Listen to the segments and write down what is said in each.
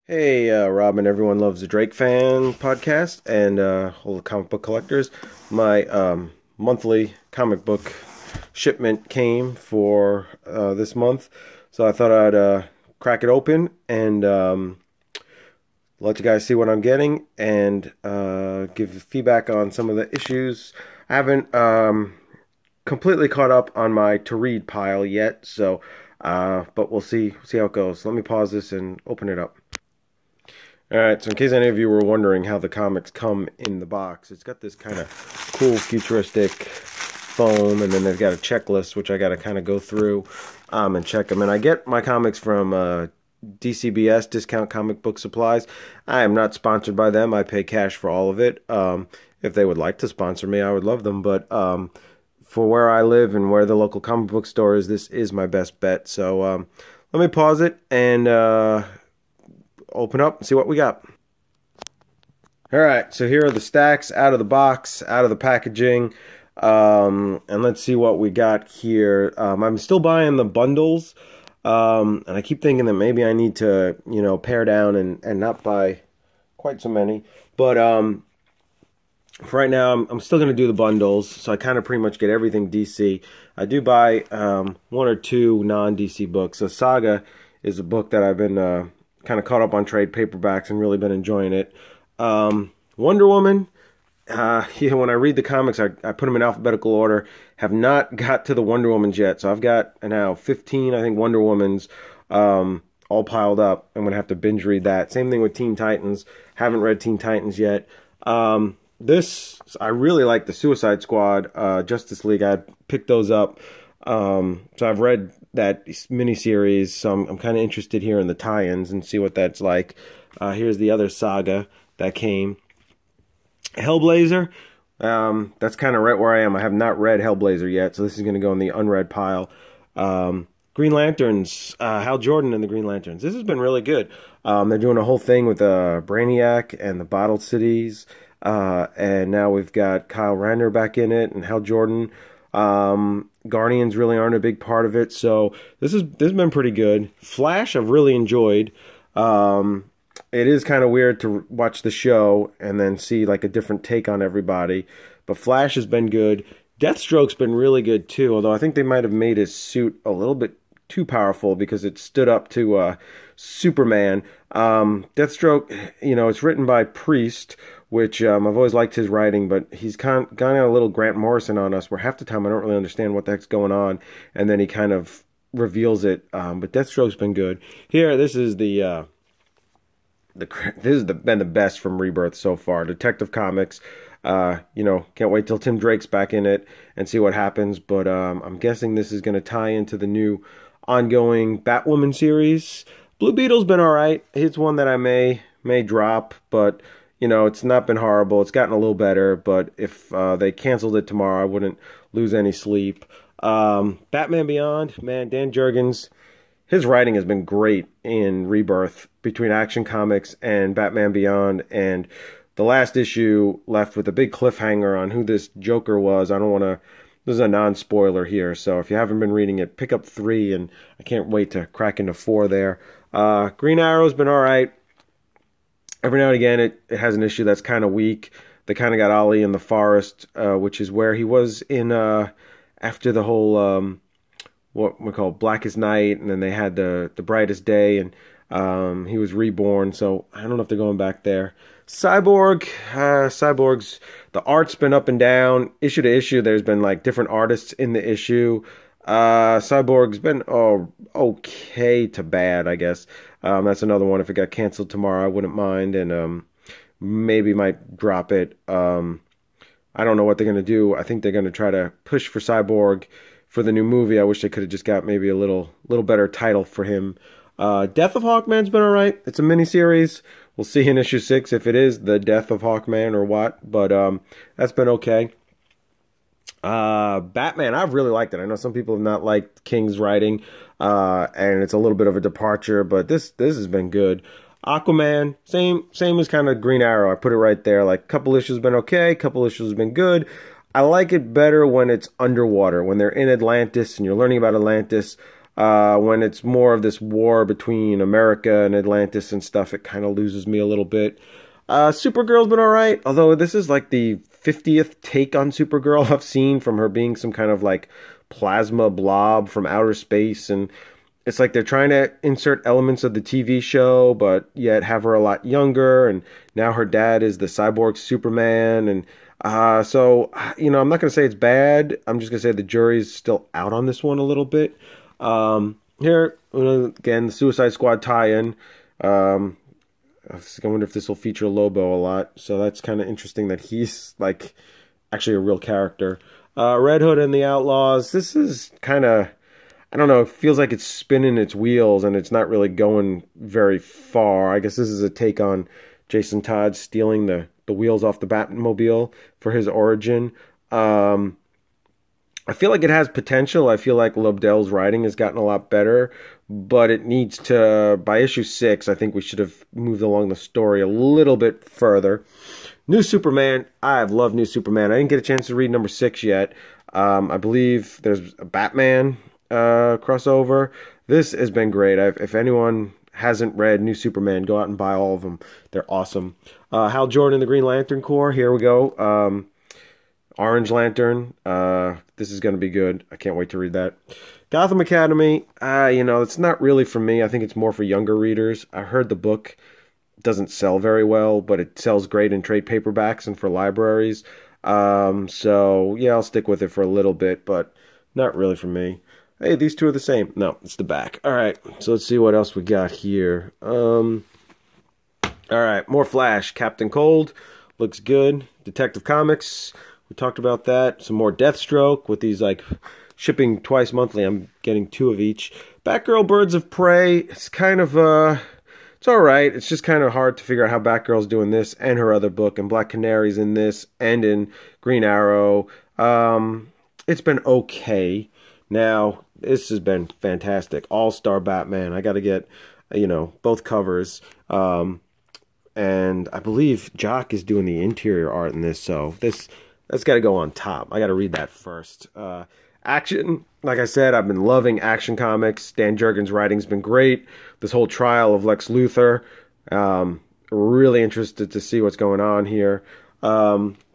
Hey, Robin, everyone loves the Drake fan podcast and all the comic book collectors. My monthly comic book shipment came for this month, so I thought I'd crack it open and let you guys see what I'm getting and give feedback on some of the issues. I haven't completely caught up on my to read pile yet, so but we'll see how it goes. Let me pause this and open it up. Alright, so in case any of you were wondering how the comics come in the box, it's got this kind of cool futuristic foam, and then they've got a checklist, which I got to kind of go through and check them. And I get my comics from DCBS, Discount Comic Book Supplies. I am not sponsored by them. I pay cash for all of it. If they would like to sponsor me, I would love them. But for where I live and where the local comic book store is, this is my best bet. So let me pause it and open up and see what we got. All right, so here are the stacks out of the box, out of the packaging, and let's see what we got here. I'm still buying the bundles, and I keep thinking that maybe I need to, pare down and not buy quite so many. But for right now, I'm still going to do the bundles, so I kind of pretty much get everything DC. I do buy one or two non-DC books. So Saga is a book that I've been kind of caught up on trade paperbacks and really been enjoying it. Wonder Woman, when I read the comics, I put them in alphabetical order. Have not got to the Wonder Womans yet, so I've got now 15, I think, Wonder Womans all piled up. I'm going to have to binge read that. Same thing with Teen Titans. Haven't read Teen Titans yet. I really like the Suicide Squad, Justice League. I picked those up. So I've read that miniseries, so I'm kind of interested here in the tie-ins and see what that's like. Here's the other saga that came. Hellblazer, that's kind of right where I am. I have not read Hellblazer yet, so this is going to go in the unread pile. Green Lanterns, Hal Jordan and the Green Lanterns. This has been really good. They're doing a whole thing with Brainiac and the Bottled Cities, and now we've got Kyle Rayner back in it and Hal Jordan. Guardians really aren't a big part of it, so this has been pretty good. Flash, I've really enjoyed. It is kind of weird to watch the show and then see like a different take on everybody, but Flash has been good. Deathstroke's been really good too, although I think they might have made his suit a little bit too powerful because it stood up to Superman. Deathstroke, it's written by Priest, which I've always liked his writing, but he's gone a little Grant Morrison on us, where half the time I don't really understand what the heck's going on, and then he kind of reveals it. But Deathstroke's been good. Here, this is been the best from Rebirth so far. Detective Comics. Can't wait till Tim Drake's back in it and see what happens. But I'm guessing this is going to tie into the new ongoing Batwoman series. Blue Beetle's been all right. It's one that I may drop, but it's not been horrible. It's gotten a little better, but if they canceled it tomorrow, I wouldn't lose any sleep. Batman Beyond, man, Dan Jurgens, his writing has been great in Rebirth between Action Comics and Batman Beyond, and the last issue left with a big cliffhanger on who this Joker was. I don't want to... This is a non-spoiler here, so if you haven't been reading it, pick up 3, and I can't wait to crack into 4 there. Green Arrow's been all right. Every now and again, it has an issue that's kind of weak. They kind of got Ollie in the forest, which is where he was in after the whole what we call Blackest Night, and then they had the Brightest Day, and he was reborn. So I don't know if they're going back there. Cyborg's, the art's been up and down, issue to issue. There's been like different artists in the issue. Cyborg's been okay to bad, I guess. That's another one. If it got canceled tomorrow, I wouldn't mind, and maybe might drop it. I don't know what they're gonna do. I think they're gonna try to push for Cyborg for the new movie. I wish they could have just got maybe a little better title for him. Death of Hawkman's been all right. It's a miniseries. We'll see in issue 6 if it is the death of Hawkman or what, but that's been okay. Batman, I've really liked it. I know some people have not liked King's writing, and it's a little bit of a departure, but this has been good. Aquaman, same as kind of Green Arrow. I put it right there. Like, couple issues have been okay, couple issues have been good. I like it better when it's underwater, when they're in Atlantis and you're learning about Atlantis. When it's more of this war between America and Atlantis and stuff, it kind of loses me a little bit. Supergirl's been alright, although this is like the 50th take on Supergirl I've seen, from her being some kind of like plasma blob from outer space, and it's like they're trying to insert elements of the TV show, but yet have her a lot younger, and now her dad is the cyborg Superman, and so, I'm not going to say it's bad. I'm just going to say the jury's still out on this one a little bit. Here, again, the Suicide Squad tie-in. I wonder if this will feature Lobo a lot, so that's kind of interesting that he's, like, actually a real character. Red Hood and the Outlaws, this is kind of, I don't know, it feels like it's spinning its wheels and it's not really going very far. I guess this is a take on Jason Todd stealing the wheels off the Batmobile for his origin. I feel like it has potential. I feel like Lobdell's writing has gotten a lot better, but it needs to, by issue 6, I think we should have moved along the story a little bit further. New Superman, I've loved New Superman. I didn't get a chance to read number 6 yet. I believe there's a Batman crossover. This has been great. If anyone hasn't read New Superman, go out and buy all of them. They're awesome. Hal Jordan, the Green Lantern Corps, here we go. Orange Lantern, this is going to be good. I can't wait to read that. Gotham Academy, it's not really for me. I think it's more for younger readers. I heard the book doesn't sell very well, but it sells great in trade paperbacks and for libraries. So, yeah, I'll stick with it for a little bit, but not really for me. Hey, these two are the same. No, it's the back. All right, so let's see what else we got here. All right, more Flash. Captain Cold, looks good. Detective Comics, we talked about that. Some more Deathstroke with these, like, shipping twice monthly. I'm getting 2 of each. Batgirl Birds of Prey, it's kind of, it's all right. It's just kind of hard to figure out how Batgirl's doing this and her other book, and Black Canary's in this and in Green Arrow. It's been okay. Now, this has been fantastic. All-Star Batman. I got to get, both covers. And I believe Jock is doing the interior art in this, so that's got to go on top. I got to read that first. Action, like I said, I've been loving Action Comics. Dan Jurgens' writing's been great. This whole trial of Lex Luthor. Really interested to see what's going on here.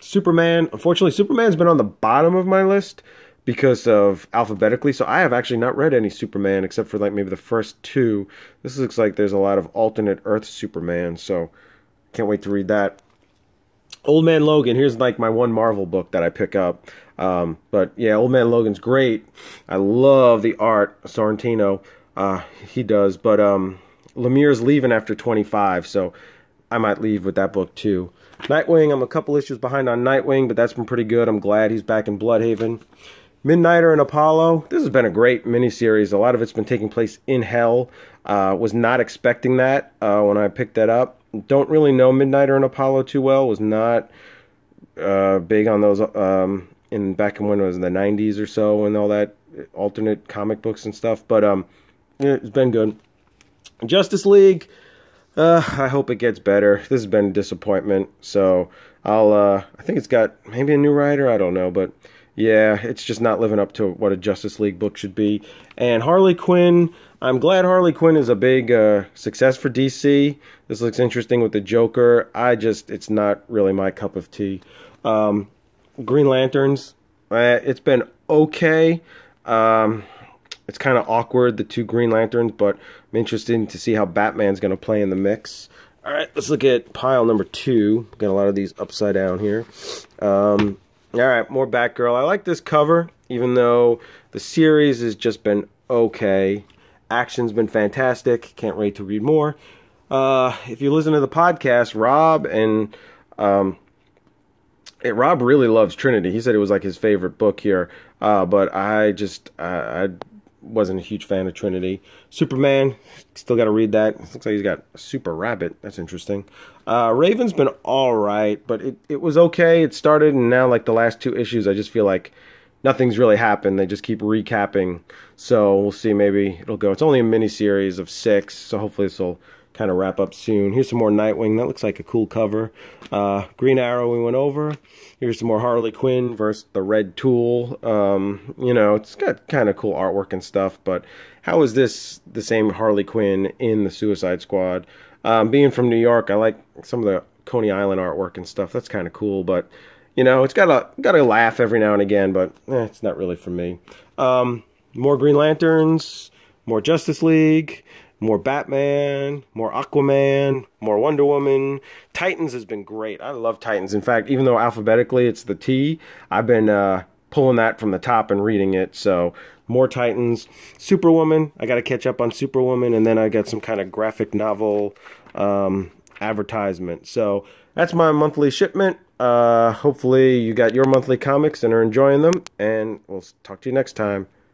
Superman, unfortunately, Superman's been on the bottom of my list because of alphabetically, so I have actually not read any Superman except for like maybe the first 2. This looks like there's a lot of alternate Earth Superman, so can't wait to read that. Old Man Logan, here's like my one Marvel book that I pick up. But yeah, Old Man Logan's great. I love the art, Sorrentino, he does, but Lemire's leaving after 25, so I might leave with that book too. Nightwing, I'm a couple issues behind on Nightwing, but that's been pretty good. I'm glad he's back in Bloodhaven. Midnighter and Apollo, this has been a great miniseries. A lot of it's been taking place in hell. Was not expecting that when I picked that up. Don't really know Midnighter and Apollo too well. Was not big on those back in when it was in the 90s or so, and all that alternate comic books and stuff. But yeah, it's been good. Justice League, I hope it gets better. This has been a disappointment. So I think it's got maybe a new writer. I don't know, but yeah, it's just not living up to what a Justice League book should be. And Harley Quinn, I'm glad Harley Quinn is a big success for DC. This looks interesting with the Joker. It's not really my cup of tea. Green Lanterns, it's been okay. It's kind of awkward, the 2 Green Lanterns, but I'm interested to see how Batman's going to play in the mix. All right, let's look at pile number 2. Got a lot of these upside down here. All right, more Batgirl. I like this cover, even though the series has just been okay. Action's been fantastic. Can't wait to read more. If you listen to the podcast, Rob really loves Trinity. He said it was like his favorite book here, but I wasn't a huge fan of Trinity. Superman, still got to read that. It looks like he's got a super rabbit. That's interesting. Raven's been all right, but it was okay. It started, and now like the last 2 issues, I just feel like nothing's really happened. They just keep recapping. So we'll see. Maybe it'll go. It's only a mini series of 6, so hopefully this will kind kind of wrap up soon. Here's some more Nightwing. That looks like a cool cover. Green Arrow we went over. Here's some more Harley Quinn versus the Red Tool. You know, it's got kind of cool artwork and stuff, but how is this the same Harley Quinn in the Suicide Squad? Being from New York, I like some of the Coney Island artwork and stuff. That's kind of cool, but you know, it's got a laugh every now and again, but it's not really for me. More Green Lanterns, more Justice League, more Batman, more Aquaman, more Wonder Woman. Titans has been great. I love Titans. In fact, even though alphabetically it's the T, I've been pulling that from the top and reading it. So more Titans. Superwoman, I got to catch up on Superwoman, and then I got some kind of graphic novel advertisement. So that's my monthly shipment. Hopefully you got your monthly comics and are enjoying them, and we'll talk to you next time.